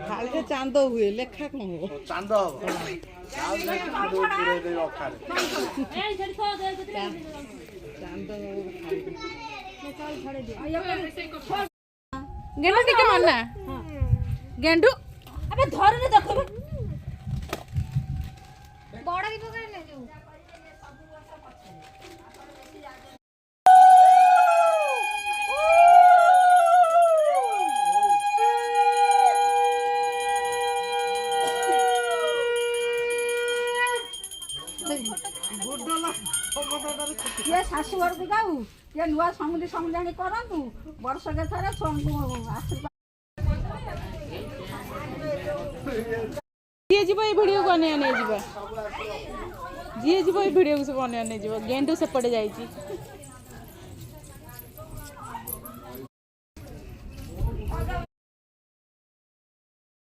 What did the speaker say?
खाली चांद हुए लेखा कौन हो चांद गेंडू टिके मना गेंडू अबे धर रे देखो बड़ा दीप करे ले जो ये शाशु घर को जाऊ ये नुआ समुद्र समझाणी करतु वर्ष के थरे छुआ आशीर्वाद जी जीव ये वीडियो को अने अने जीव जी जीव ये वीडियो को सब अने अने जीव गेंडू सेपटे जाइए